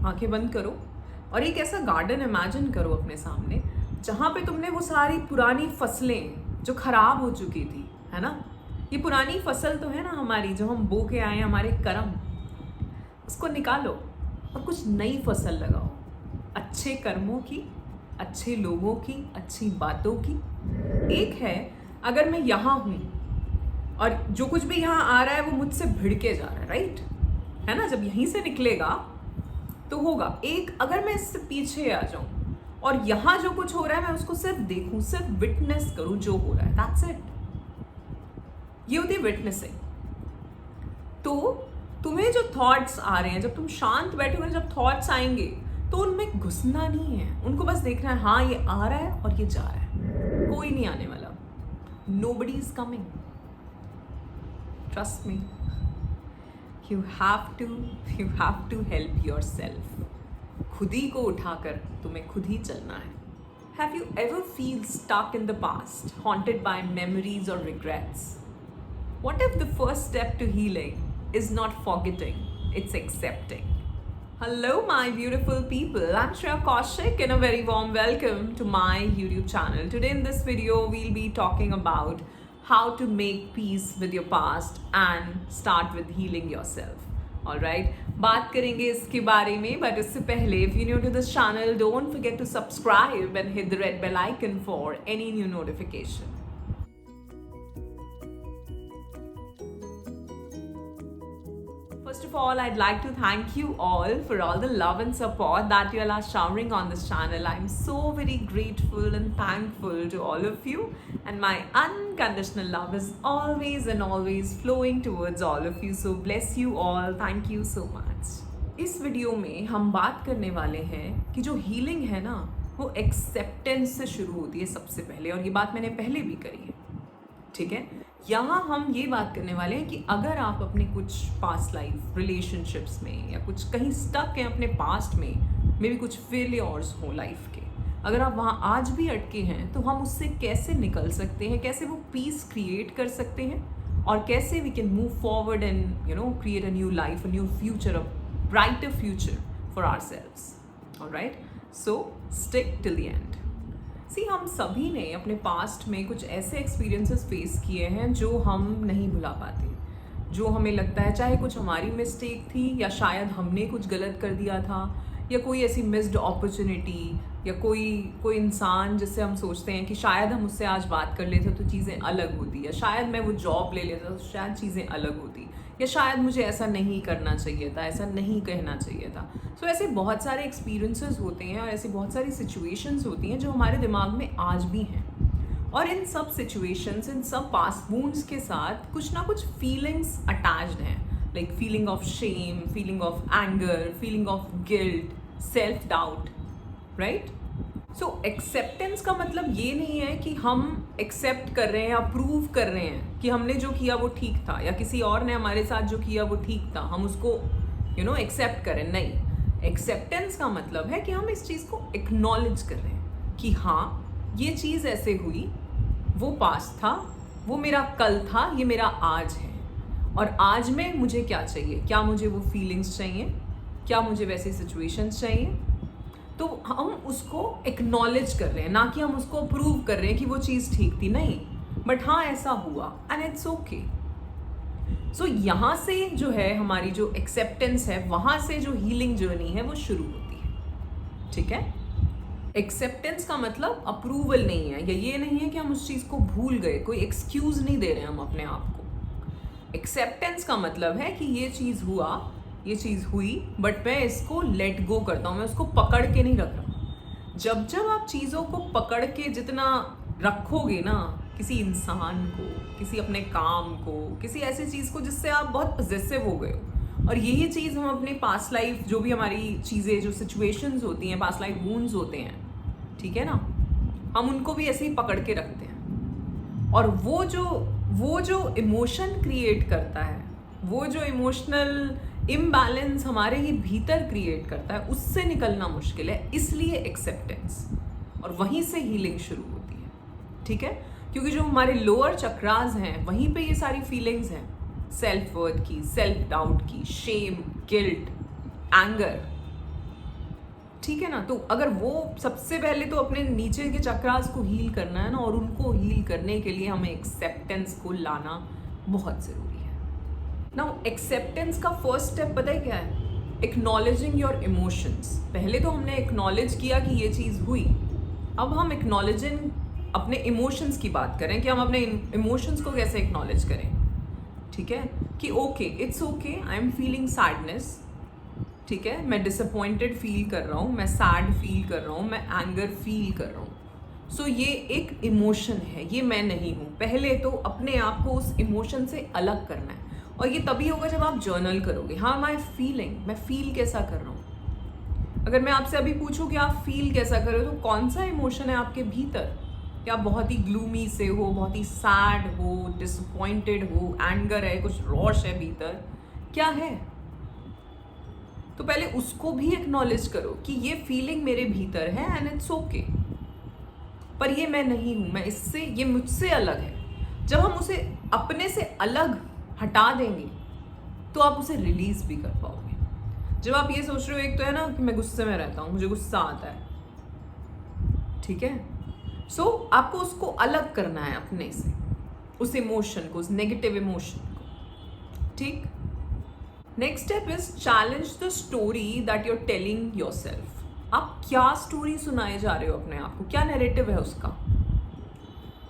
आंखें बंद करो और एक ऐसा गार्डन इमेजिन करो अपने सामने जहाँ पे तुमने वो सारी पुरानी फसलें जो खराब हो चुकी थी, है ना, ये पुरानी फसल तो है ना हमारी, जो हम बो के आए हैं, हमारे कर्म, उसको निकालो और कुछ नई फसल लगाओ, अच्छे कर्मों की, अच्छे लोगों की, अच्छी बातों की। एक है, अगर मैं यहाँ हूँ और जो कुछ भी यहाँ आ रहा है वो मुझसे भिड़ के जा रहा है, राइट, है ना, जब यहीं से निकलेगा तो होगा। एक, अगर मैं इससे पीछे आ जाऊँ और यहाँ जो कुछ हो रहा है मैं उसको सिर्फ देखूँ, सिर्फ विटनेस करूँ जो हो रहा है, दैट्स इट। ये होती है विटनेसिंग। तो तुम्हें जो थॉट्स आ रहे हैं, जब तुम शांत बैठे हुए, जब थॉट्स आएंगे तो उनमें घुसना नहीं है, उनको बस देखना है, हाँ ये आ रहा है और ये जा रहा है, कोई नहीं आने वाला, nobody is coming, trust me, you have to help yourself। खुद ही को उठाकर तुम्हें खुद ही चलना है। Have you ever feel stuck in the past, haunted by memories or regrets? What if the first step to healing is not forgetting, it's accepting? Hello my beautiful people, I'm Shreya Kaushik and a very warm welcome to my YouTube channel. Today in this video we'll be talking about how to make peace with your past and start with healing yourself. Alright, बात करेंगे इसके बारे में, but इससे पहले if you're new to this channel, don't forget to subscribe and hit the red bell icon for any new notification. First of all, I'd like to thank you all for all the love and support that you all are showering on this channel. I'm so very grateful and thankful to all of you, and my unconditional love is always and always flowing towards all of you. So bless you all. Thank you so much. इस video में हम बात करने वाले हैं कि जो healing है ना, वो एक्सेप्टेंस से शुरू होती है सबसे पहले, और ये बात मैंने पहले भी करी है, ठीक है। यहाँ हम ये बात करने वाले हैं कि अगर आप अपने कुछ पास्ट लाइफ रिलेशनशिप्स में या कुछ कहीं स्टक हैं अपने पास्ट में, मे भी कुछ फेलियर्स हो लाइफ के, अगर आप वहाँ आज भी अटके हैं तो हम उससे कैसे निकल सकते हैं, कैसे वो पीस क्रिएट कर सकते हैं, और कैसे we can move forward and create a new life, a new future, a brighter future for ourselves. Alright, so stick till the end. हम सभी ने अपने पास्ट में कुछ ऐसे एक्सपीरियंसेस फेस किए हैं जो हम नहीं भुला पाते, जो हमें लगता है चाहे कुछ हमारी मिस्टेक थी या शायद हमने कुछ गलत कर दिया था, या कोई ऐसी मिस्ड अपॉर्चुनिटी, या कोई इंसान जिससे हम सोचते हैं कि शायद हम उससे आज बात कर लेते तो चीज़ें अलग होती, या शायद मैं वो जॉब ले लेता तो शायद चीज़ें अलग होती, या शायद मुझे ऐसा नहीं करना चाहिए था, ऐसा नहीं कहना चाहिए था। सो ऐसे बहुत सारे एक्सपीरियंसेस होते हैं और ऐसी बहुत सारी सिचुएशंस होती हैं जो हमारे दिमाग में आज भी हैं, और इन सब सिचुएशंस, इन सब पास्ट वुंड्स के साथ कुछ ना कुछ फीलिंग्स अटैच्ड हैं, like feeling of shame, feeling of anger, feeling of guilt, self doubt, right. So acceptance का मतलब ये नहीं है कि हम एक्सेप्ट कर रहे हैं या प्रूव कर रहे हैं कि हमने जो किया वो ठीक था, या किसी और ने हमारे साथ जो किया वो ठीक था, हम उसको एक्सेप्ट करें। नहीं, एक्सेप्टेंस का मतलब है कि हम इस चीज़ को एक्नॉलेज कर रहे हैं कि हाँ ये चीज़ ऐसे हुई, वो पास्ट था, वो मेरा कल था, ये मेरा आज है, और आज में मुझे क्या चाहिए, क्या मुझे वो फीलिंग्स चाहिए, क्या मुझे वैसे सिचुएशंस चाहिए। तो हम उसको एक्नॉलेज कर रहे हैं, ना कि हम उसको प्रूव कर रहे हैं कि वो चीज़ ठीक थी, नहीं, बट हाँ ऐसा हुआ एंड इट्स ओके। सो यहाँ से जो है हमारी जो एक्सेप्टेंस है, वहाँ से जो हीलिंग जर्नी है वो शुरू होती है, ठीक है। एक्सेप्टेंस का मतलब अप्रूवल नहीं है, या ये नहीं है कि हम उस चीज़ को भूल गए, कोई एक्सक्यूज़ नहीं दे रहे हम अपने आप को। एक्सेप्टेंस का मतलब है कि ये चीज़ हुआ, ये चीज़ हुई, बट मैं इसको लेट गो करता हूँ, मैं उसको पकड़ के नहीं रख रहा। जब आप चीज़ों को पकड़ के जितना रखोगे ना, किसी इंसान को, किसी अपने काम को, किसी ऐसी चीज़ को जिससे आप बहुत पॉजेसिव हो गए हो, और यही चीज़ हम अपने पास्ट लाइफ, जो भी हमारी चीज़ें, जो सिचुएशंस होती हैं, पास्ट लाइफ वुंड्स होते हैं, ठीक है ना, हम उनको भी ऐसे ही पकड़ के रखते हैं, और वो जो इमोशन क्रिएट करता है, वो जो इमोशनल इम्बैलेंस हमारे ही भीतर क्रिएट करता है, उससे निकलना मुश्किल है। इसलिए एक्सेप्टेंस, और वहीं से हीलिंग शुरू होती है, ठीक है, क्योंकि जो हमारे लोअर चक्रास हैं वहीं पे ये सारी फीलिंग्स हैं, सेल्फ वर्थ की, सेल्फ डाउट की, शेम, गिल्ट, एंगर, ठीक है ना। तो अगर वो सबसे पहले तो अपने नीचे के चक्रास को हील करना है ना, और उनको हील करने के लिए हमें एक्सेप्टेंस को लाना बहुत ज़रूरी है। नाउ एक्सेप्टेंस का फर्स्ट स्टेप पता है क्या है? Acknowledging your emotions. पहले तो हमने एक्नॉलेज किया कि ये चीज़ हुई, अब हम एक्नॉलेजिंग अपने इमोशंस की बात करें कि हम अपने इमोशंस को कैसे एक्नॉलेज करें। ठीक है कि okay, it's okay, I am feeling sadness. ठीक है, मैं डिसअपॉइंटेड फील कर रहा हूँ, मैं सैड फील कर रहा हूँ, मैं एंगर फील कर रहा हूँ। सो ये एक इमोशन है, ये मैं नहीं हूँ। पहले तो अपने आप को उस इमोशन से अलग करना है, और ये तभी होगा जब आप जर्नल करोगे। हाँ, माई फीलिंग, मैं फील कैसा कर रहा हूँ। अगर मैं आपसे अभी पूछूं कि आप फील कैसा कर रहे हो, तो कौन सा इमोशन है आपके भीतर? क्या आप बहुत ही ग्लूमी से हो, बहुत ही सैड हो, डिसअपॉइंटेड हो, एंगर है, कुछ रोष है भीतर, क्या है? तो पहले उसको भी एक्नॉलेज करो कि ये फीलिंग मेरे भीतर है एंड इट्स ओके, पर ये मैं नहीं हूं, मैं इससे, ये मुझसे अलग है। जब हम उसे अपने से अलग हटा देंगे तो आप उसे रिलीज भी कर पाओगे। जब आप ये सोच रहे हो, एक तो है ना कि मैं गुस्से में रहता हूं, मुझे गुस्सा आता है, ठीक है, सो आपको उसको अलग करना है अपने से, उस इमोशन को, उस नेगेटिव इमोशन को। ठीक, next step is challenge the story that you are telling yourself. आप क्या स्टोरी सुनाए जा रहे हो अपने आप को, क्या नैरेटिव है उसका?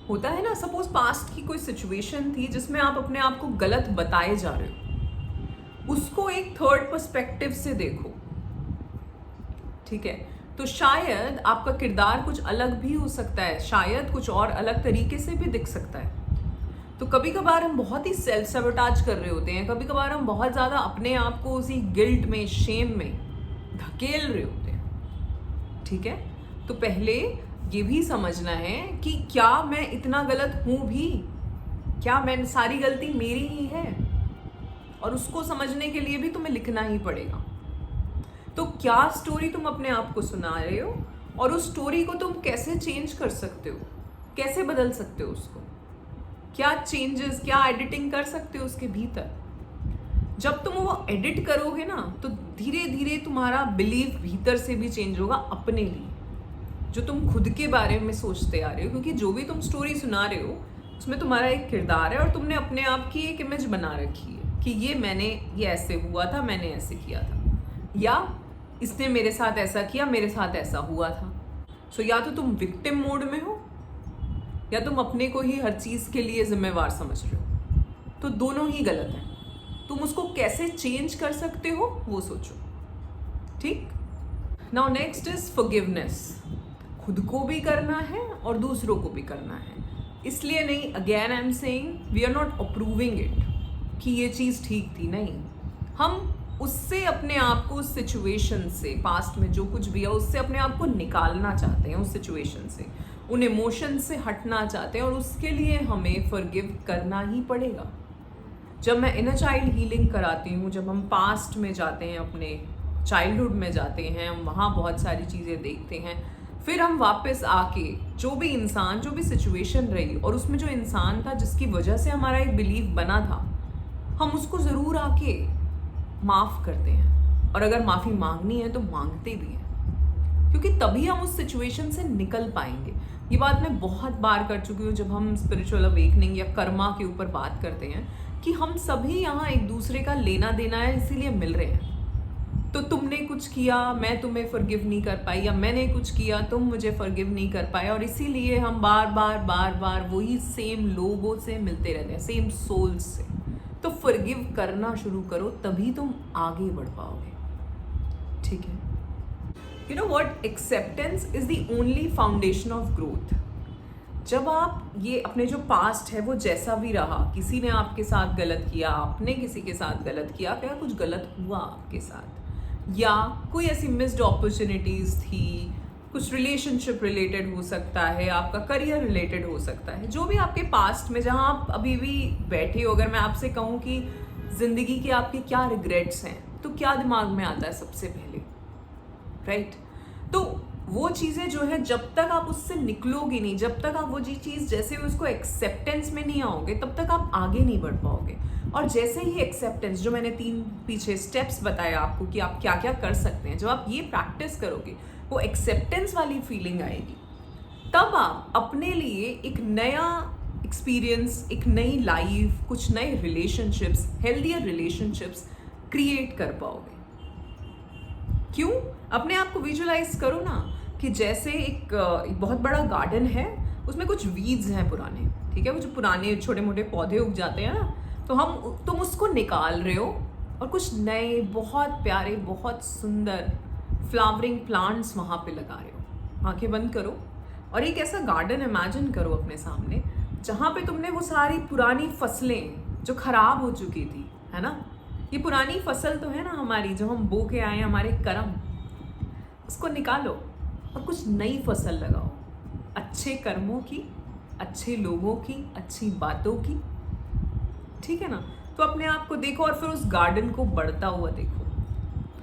होता है ना, सपोज पास्ट की कोई सिचुएशन थी जिसमें आप अपने आप को गलत बताए जा रहे हो, उसको एक थर्ड पर्सपेक्टिव से देखो। ठीक है, तो शायद आपका किरदार कुछ अलग भी हो सकता है, शायद कुछ और अलग तरीके से भी दिख सकता है। तो कभी कभार हम बहुत ही सेल्फ सैबोटेज कर रहे होते हैं, कभी कभार हम बहुत ज़्यादा अपने आप को उसी गिल्ट में, शेम में धकेल रहे होते हैं। ठीक है, तो पहले ये भी समझना है कि क्या मैं इतना गलत हूँ भी, क्या मैं, सारी गलती मेरी ही है? और उसको समझने के लिए भी तुम्हें लिखना ही पड़ेगा। तो क्या स्टोरी तुम अपने आप को सुना रहे हो, और उस स्टोरी को तुम कैसे चेंज कर सकते हो, कैसे बदल सकते हो उसको, क्या चेंजेस, क्या एडिटिंग कर सकते हो उसके भीतर। जब तुम वो एडिट करोगे ना, तो धीरे धीरे तुम्हारा बिलीफ भीतर से भी चेंज होगा अपने लिए, जो तुम खुद के बारे में सोचते आ रहे हो। क्योंकि जो भी तुम स्टोरी सुना रहे हो उसमें तुम्हारा एक किरदार है, और तुमने अपने आप की एक इमेज बना रखी है कि ये ऐसे हुआ था, मैंने ऐसे किया था, या इसने मेरे साथ ऐसा किया, मेरे साथ ऐसा हुआ था। सो या तो तुम विक्टिम मोड में हो, या तुम अपने को ही हर चीज़ के लिए जिम्मेवार समझ रहे हो। तो दोनों ही गलत हैं। तुम उसको कैसे चेंज कर सकते हो वो सोचो। ठीक, नाउ नेक्स्ट इज फॉरगिवनेस। खुद को भी करना है और दूसरों को भी करना है। इसलिए नहीं, again I am saying, we are not approving it कि ये चीज़ ठीक थी, नहीं, हम उससे अपने आप को, उस सिचुएशन से, पास्ट में जो कुछ भी है उससे अपने आप को निकालना चाहते हैं, उस सिचुएशन से, उन इमोशन से हटना चाहते हैं, और उसके लिए हमें फॉरगिव करना ही पड़ेगा। जब मैं इनर चाइल्ड हीलिंग कराती हूँ, जब हम पास्ट में जाते हैं, अपने चाइल्डहुड में जाते हैं, हम वहाँ बहुत सारी चीज़ें देखते हैं, फिर हम वापस आके जो भी इंसान, जो भी सिचुएशन रही, और उसमें जो इंसान था जिसकी वजह से हमारा एक बिलीफ बना था, हम उसको ज़रूर आके माफ़ करते हैं, और अगर माफ़ी मांगनी है तो मांगते भी हैं, क्योंकि तभी हम उस सिचुएशन से निकल पाएंगे। ये बात मैं बहुत बार कर चुकी हूँ जब हम स्पिरिचुअल अवेकनिंग या कर्मा के ऊपर बात करते हैं, कि हम सभी यहाँ एक दूसरे का लेना देना है, इसीलिए मिल रहे हैं। तो तुमने कुछ किया, मैं तुम्हें फॉरगिव नहीं कर पाई, या मैंने कुछ किया, तुम मुझे फॉरगिव नहीं कर पाए, और इसीलिए हम बार बार वही सेम लोगों से मिलते रहते हैं, सेम सोल्स से। तो फॉरगिव करना शुरू करो, तभी तुम आगे बढ़ पाओगे। ठीक है, you know what, acceptance is the only foundation of growth. जब आप ये अपने जो पास्ट है वो जैसा भी रहा, किसी ने आपके साथ गलत किया, आपने किसी के साथ गलत किया, क्या कुछ गलत हुआ आपके साथ, या कोई ऐसी मिस्ड अपॉर्चुनिटीज़ थी, कुछ रिलेशनशिप रिलेटेड हो सकता है, आपका करियर रिलेटेड हो सकता है, जो भी आपके पास्ट में जहाँ आप अभी भी बैठे हो। अगर मैं आपसे कहूँ कि ज़िंदगी के आपके क्या रिग्रेट्स हैं, तो क्या दिमाग में आता है सबसे पहले, राइट? तो वो चीज़ें जो है, जब तक आप उससे निकलोगे नहीं, जब तक आप वो चीज़ जैसे उसको एक्सेप्टेंस में नहीं आओगे, तब तक आप आगे नहीं बढ़ पाओगे। और जैसे ही एक्सेप्टेंस, जो मैंने 3 पीछे स्टेप्स बताए आपको कि आप क्या क्या कर सकते हैं, जब आप ये प्रैक्टिस करोगे वो एक्सेप्टेंस वाली फीलिंग आएगी, तब आप अपने लिए एक नया एक्सपीरियंस, एक नई लाइफ, कुछ नए रिलेशनशिप्स, हेल्दियर रिलेशनशिप्स क्रिएट कर पाओगे। क्यों? अपने आप को विजुअलाइज करो ना कि जैसे एक बहुत बड़ा गार्डन है, उसमें कुछ वीड्स हैं पुराने, ठीक है, वो जो पुराने छोटे मोटे पौधे उग जाते हैं ना, तो तुम उसको निकाल रहे हो और कुछ नए बहुत प्यारे, बहुत सुंदर फ्लावरिंग प्लांट्स वहाँ पे लगा रहे हो। आंखें बंद करो और एक ऐसा गार्डन इमेजिन करो अपने सामने, जहाँ पे तुमने वो सारी पुरानी फसलें जो खराब हो चुकी थी, है ना, ये पुरानी फसल तो है ना हमारी, जो हम बो के आए हैं, हमारे कर्म, उसको निकालो और कुछ नई फसल लगाओ, अच्छे कर्मों की, अच्छे लोगों की, अच्छी बातों की, ठीक है ना। तो अपने आप को देखो और फिर उस गार्डन को बढ़ता हुआ देखो,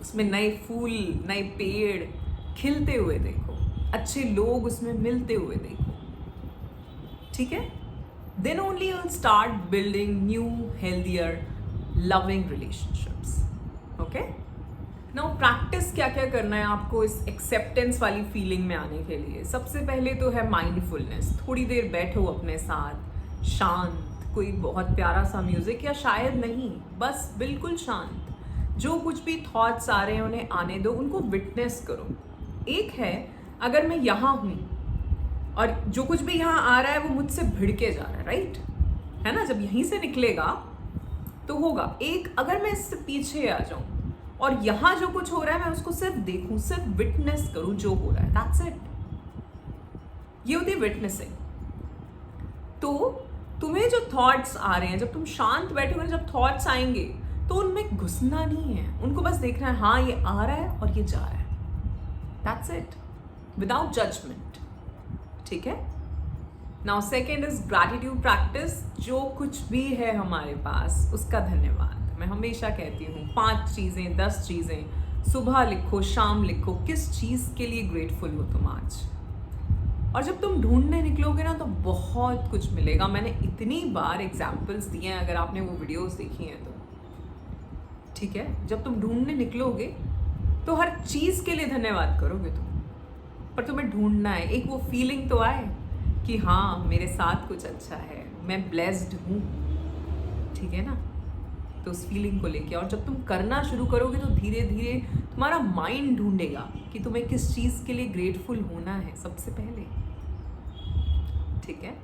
उसमें नए फूल, नए पेड़ खिलते हुए देखो, अच्छे लोग उसमें मिलते हुए देखो, ठीक है। Then only you will start building new healthier loving relationships. Okay, now practice क्या क्या करना है आपको इस एक्सेप्टेंस वाली फीलिंग में आने के लिए। सबसे पहले तो है माइंडफुलनेस। थोड़ी देर बैठो अपने साथ शांत, कोई बहुत प्यारा सा म्यूजिक, या शायद नहीं, बस बिल्कुल शांत, जो कुछ भी थॉट्स आ रहे हैं उन्हें आने दो, उनको विटनेस करो। एक है, अगर मैं यहाँ हूँ और जो कुछ भी यहाँ आ रहा है वो मुझसे भिड़ के जा रहा है, राइट, है ना, जब यहीं से निकलेगा तो होगा। एक, अगर मैं इससे पीछे आ जाऊं और यहाँ जो कुछ हो रहा है मैं उसको सिर्फ देखूं, सिर्फ विटनेस करूं जो हो रहा है, दैट्स इट। ये होती है विटनेसिंग। तो तुम्हें जो थॉट्स आ रहे हैं, जब तुम शांत बैठोगे, जब थॉट्स आएंगे तो उनमें घुसना नहीं है, उनको बस देखना है, हाँ ये आ रहा है और ये जा रहा है, दैट्स इट, विदाउट जजमेंट, ठीक है। Now second is gratitude practice. जो कुछ भी है हमारे पास उसका धन्यवाद। मैं हमेशा कहती हूँ 5 चीज़ें, 10 चीज़ें, सुबह लिखो, शाम लिखो, किस चीज़ के लिए ग्रेटफुल हो तुम आज। और जब तुम ढूंढने निकलोगे ना तो बहुत कुछ मिलेगा। मैंने इतनी बार एग्जाम्पल्स दिए हैं, अगर आपने वो वीडियोस देखी हैं तो, ठीक है। जब तुम ढूंढने निकलोगे तो हर चीज़ के लिए धन्यवाद करोगे तुम, पर तुम्हें ढूंढना है, एक वो फीलिंग तो आए कि हाँ मेरे साथ कुछ अच्छा है, मैं ब्लेस्ड हूँ, ठीक है ना। तो उस फीलिंग को लेके, और जब तुम करना शुरू करोगे तो धीरे धीरे तुम्हारा माइंड ढूंढेगा कि तुम्हें किस चीज़ के लिए ग्रेटफुल होना है सबसे पहले, ठीक है।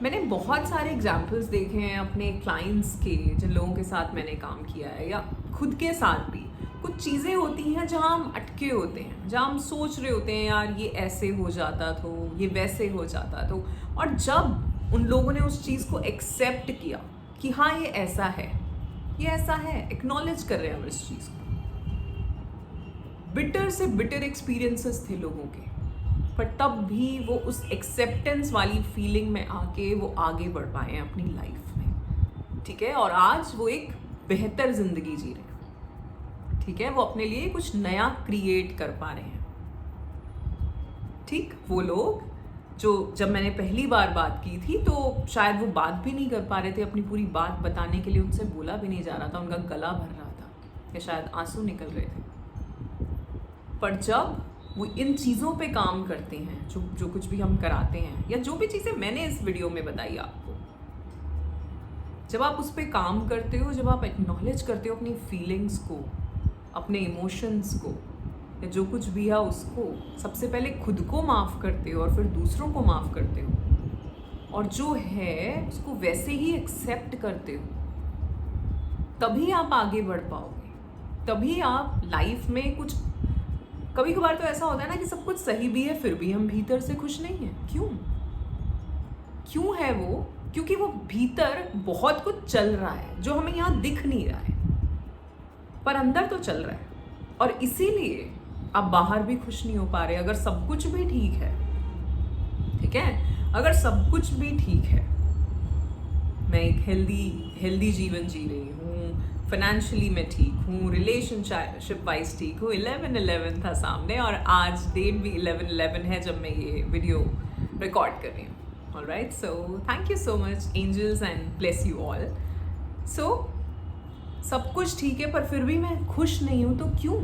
मैंने बहुत सारे एग्जाम्पल्स देखे हैं अपने क्लाइंट्स के, जिन लोगों के साथ मैंने काम किया है, या खुद के साथ भी। कुछ चीज़ें होती हैं जहाँ हम अटके होते हैं, जहाँ हम सोच रहे होते हैं यार ये ऐसे हो जाता तो, ये वैसे हो जाता तो, और जब उन लोगों ने उस चीज़ को एक्सेप्ट किया कि हाँ ये ऐसा है, ये ऐसा है, एक्नॉलेज कर रहे हैं हम इस चीज़ को। बिटर से बिटर एक्सपीरियंसेस थे लोगों के, पर तब भी वो उस एक्सेप्टेंस वाली फीलिंग में आके वो आगे बढ़ पाए हैं अपनी लाइफ में, ठीक है। और आज वो एक बेहतर जिंदगी जी रहे हैं, ठीक है। वो अपने लिए कुछ नया क्रिएट कर पा रहे हैं, ठीक। वो लोग जो, जब मैंने पहली बार बात की थी तो शायद वो बात भी नहीं कर पा रहे थे, अपनी पूरी बात बताने के लिए उनसे बोला भी नहीं जा रहा था, उनका गला भर रहा था या शायद आंसू निकल रहे थे। पर जब वो इन चीज़ों पे काम करते हैं, जो कुछ भी हम कराते हैं, या जो भी चीज़ें मैंने इस वीडियो में बताई आपको, जब आप उस पर काम करते हो, जब आप एक्नॉलेज करते हो अपनी फीलिंग्स को, अपने इमोशंस को, या जो कुछ भी है उसको, सबसे पहले खुद को माफ़ करते हो और फिर दूसरों को माफ़ करते हो, और जो है उसको वैसे ही एक्सेप्ट करते हो, तभी आप आगे बढ़ पाओगे। तभी आप लाइफ में कुछ, कभी कभार तो ऐसा होता है ना कि सब कुछ सही भी है फिर भी हम भीतर से खुश नहीं हैं। क्यों है वो? क्योंकि वो भीतर बहुत कुछ चल रहा है जो हमें यहाँ दिख नहीं रहा है, पर अंदर तो चल रहा है, और इसीलिए आप बाहर भी खुश नहीं हो पा रहे। अगर सब कुछ भी ठीक है, ठीक है, अगर सब कुछ भी ठीक है, मैं एक हेल्दी जीवन जी रही हूँ, फाइनेंशियली मैं ठीक हूँ, रिलेशनशिप वाइज ठीक हूँ, 11/11 था सामने, और आज डेट भी 11/11 है जब मैं ये वीडियो रिकॉर्ड कर रही हूँ। Alright, so thank you so much angels and bless you all. So सब कुछ ठीक है पर फिर भी मैं खुश नहीं हूं, तो क्यों?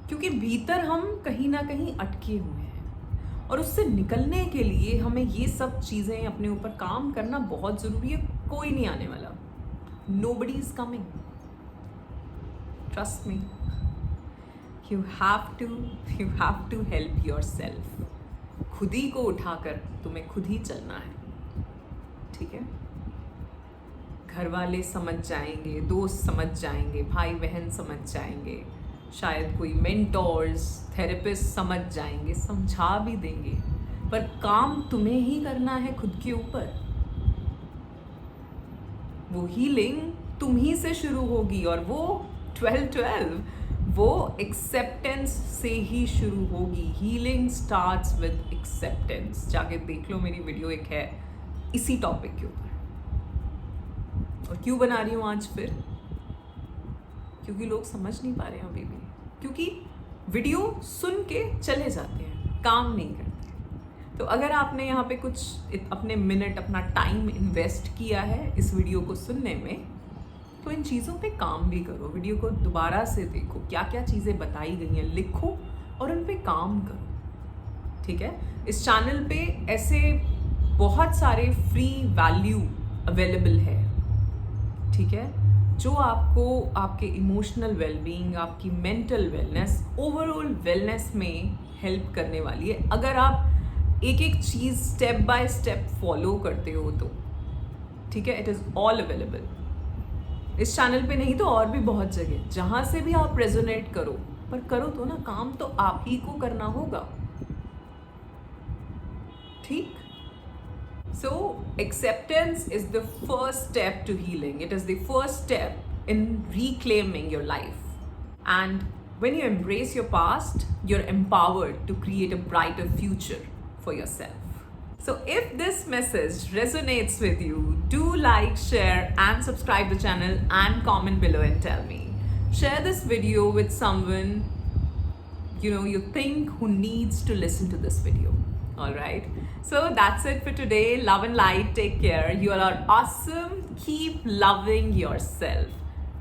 क्योंकि भीतर हम कहीं ना कहीं अटके हुए हैं और उससे निकलने के लिए हमें ये सब चीज़ें अपने ऊपर काम करना बहुत ज़रूरी है. कोई नहीं आने वाला. Nobody is coming. Trust me. You have to help yourself. खुद ही को उठाकर तुम्हें खुद ही चलना है. ठीक है? घर वाले समझ जाएंगे, दोस्त समझ जाएंगे, भाई बहन समझ जाएंगे, शायद कोई मेंटोर्स, थेरेपिस्ट समझ जाएंगे, समझा भी देंगे, पर काम तुम्हें ही करना है खुद के ऊपर. वो हीलिंग तुम ही से शुरू होगी और वो 12-12 वो एक्सेप्टेंस से ही शुरू होगी. Healing starts with acceptance. जाके देख लो, मेरी वीडियो एक है इसी टॉपिक के ऊपर. और क्यों बना रही हूँ आज फिर? क्योंकि लोग समझ नहीं पा रहे हैं अभी भी. क्योंकि वीडियो सुन के चले जाते हैं, काम नहीं करते. तो अगर आपने यहाँ पे कुछ अपने मिनट, अपना टाइम इन्वेस्ट किया है इस वीडियो को सुनने में, तो इन चीज़ों पे काम भी करो. वीडियो को दोबारा से देखो, क्या क्या चीज़ें बताई गई हैं, लिखो और उन पे काम करो. ठीक है? इस चैनल पे ऐसे बहुत सारे फ्री वैल्यू अवेलेबल है. ठीक है? जो आपको आपके इमोशनल वेलबींग, आपकी मेंटल वेलनेस, ओवरऑल वेलनेस में हेल्प करने वाली है अगर आप एक एक चीज़ स्टेप बाय स्टेप फॉलो करते हो तो. ठीक है? It is all available. इस चैनल पे नहीं तो और भी बहुत जगह, जहाँ से भी आप रेजोनेट करो, पर करो तो ना. काम तो आप ही को करना होगा. ठीक? So acceptance is the first step to healing. It is the first step in reclaiming your life. And when you embrace your past, you're empowered to create a brighter future for yourself. So if this message resonates with you, do like, share and subscribe the channel and comment below and tell me. Share this video with someone you think who needs to listen to this video. All right. So that's it for today. Love and light. Take care. You all are awesome. Keep loving yourself.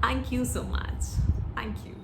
Thank you so much. Thank you.